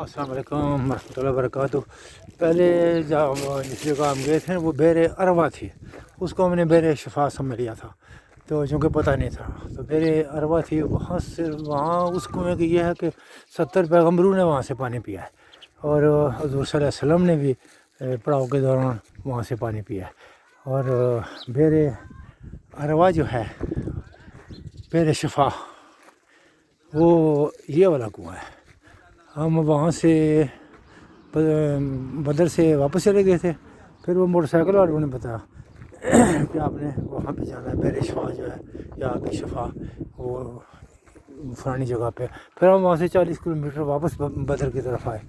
السلام علیکم ورحمۃ اللہ وبرکاتہ۔ پہلے جب جس جگہ ہم گئے تھے وہ بیر اروا تھی، اس کو ہم نے بیر شفا سمجھ لیا تھا، تو چونکہ پتہ نہیں تھا تو بیر اروا تھی وہاں سے۔ وہاں اس کنویں کی یہ ہے کہ 70 پیغمبروں نے وہاں سے پانی پیا ہے، اور حضور صلی اللہ علیہ وسلم نے بھی پڑاؤ کے دوران وہاں سے پانی پیا ہے۔ اور بیر اروا جو ہے، بیر شفا، وہ یہ والا کنواں ہے۔ ہم وہاں سے بدر سے واپس چلے گئے تھے، پھر وہ موٹر سائیکل والوں نے بتایا کہ آپ نے وہاں پہ جانا ہے، بیر شفا جو ہے یا آبی شفا، وہ فلانی جگہ پہ۔ پھر ہم وہاں سے 40 کلومیٹر واپس بدر کی طرف آئے،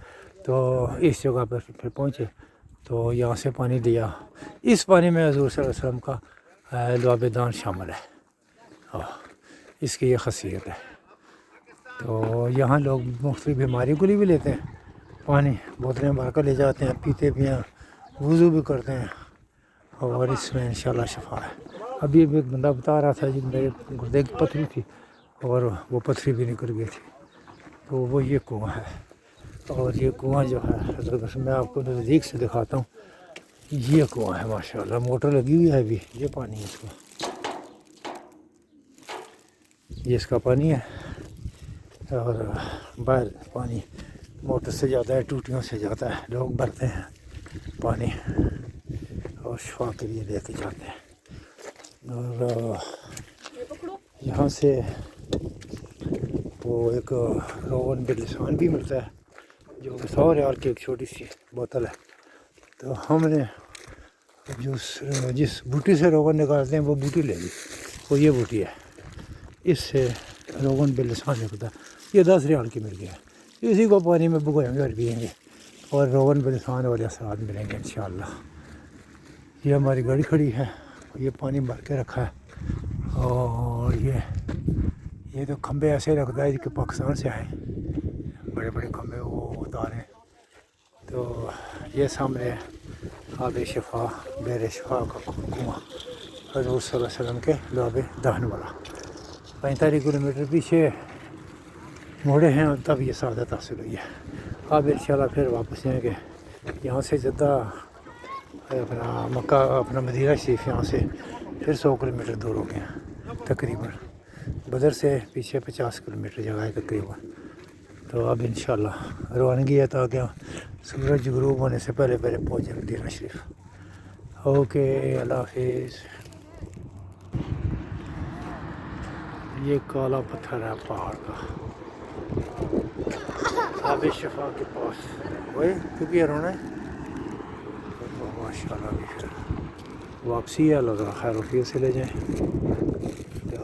تو اس جگہ پر پھر پہنچے تو یہاں سے پانی دیا۔ اس پانی میں حضور صلی اللہ علیہ وسلم کا لعاب دان شامل ہے، اس کی یہ خاصیت ہے۔ تو یہاں لوگ مختلف بیماریوں کے لیے بھی لیتے ہیں پانی، بوتلیں بھر کر لے جاتے ہیں، پیتے بھی ہیں، وضو بھی کرتے ہیں، اور اس میں انشاءاللہ شفا ہے۔ ابھی ایک بندہ بتا رہا تھا جن میرے گردے کی پتھری تھی اور وہ پتھری بھی نکل گئی تھی، تو وہ یہ کنواں ہے۔ اور یہ کنواں جو ہے حضرت، میں آپ کو نزدیک سے دکھاتا ہوں، یہ کنواں ہے ماشاءاللہ، موٹر لگی ہوئی ہے ابھی، یہ پانی ہے اس کا، یہ اس کا پانی ہے۔ اور باہر پانی موٹر سے جاتا ہے، ٹوٹیوں سے جاتا ہے، لوگ بھرتے ہیں پانی اور شفا کے لیے لے کے جاتے ہیں۔ اور یہاں سے وہ ایک روغن باللسان بھی ملتا ہے، جو 100 ریال کی ایک چھوٹی سی بوتل ہے۔ تو ہم نے جس بوٹی سے روغن نکالتے ہیں وہ بوٹی لے لی، وہ یہ بوٹی ہے، اس سے روغن باللسان نکلتا ہے۔ یہ 10 ریال کی مل گیا، اسی کو پانی میں بھگوئیں گے اور پئیں گے، اور روغن باللسان والے اثرات ملیں گے انشاءاللہ۔ یہ ہماری گاڑی کھڑی ہے، یہ پانی بھر کے رکھا ہے، اور یہ تو کھمبے ایسے لگتا ہے کہ پاکستان سے آئے، بڑے بڑے کھمبے وہ اتارے۔ تو یہ سامنے آب شفا، بیر شفا کا کنواں، حضور صلی اللہ علیہ وسلم کے لعاب دہن والا۔ 45 کلومیٹر پیچھے موڑے ہیں اور تب یہ سعادت حاصل ہوئی ہے۔ اب انشاءاللہ پھر واپس جائیں گے، یہاں سے جدہ اپنا مکہ، اپنا مدینہ شریف یہاں سے پھر 100 کلومیٹر دور ہو گئے ہیں تقریباً، بدر سے پیچھے 50 کلومیٹر جگہ ہے تقریباً۔ تو اب انشاءاللہ روانگی ہے تاکہ سورج غروب ہونے سے پہلے پہنچ جائیں مدینہ شریف۔ اوکے، اللہ حافظ۔ یہ کالا پتھر ہے پہاڑ کا، آب شفا کے پاس۔ وہی کیونکہ یہ رونا ہے ماشاءاللہ۔ بھی پھر واپسی ہے، اللہ تعالیٰ خیر وفیت سے لے جائیں، تو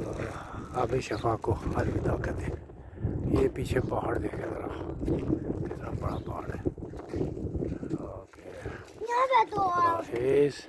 آب شفا کو الوداع کہتے ہیں۔ یہ پیچھے پہاڑ دیکھیں ذرا، کتنا بڑا پہاڑ ہے۔ اوکے، اللہ حافظ۔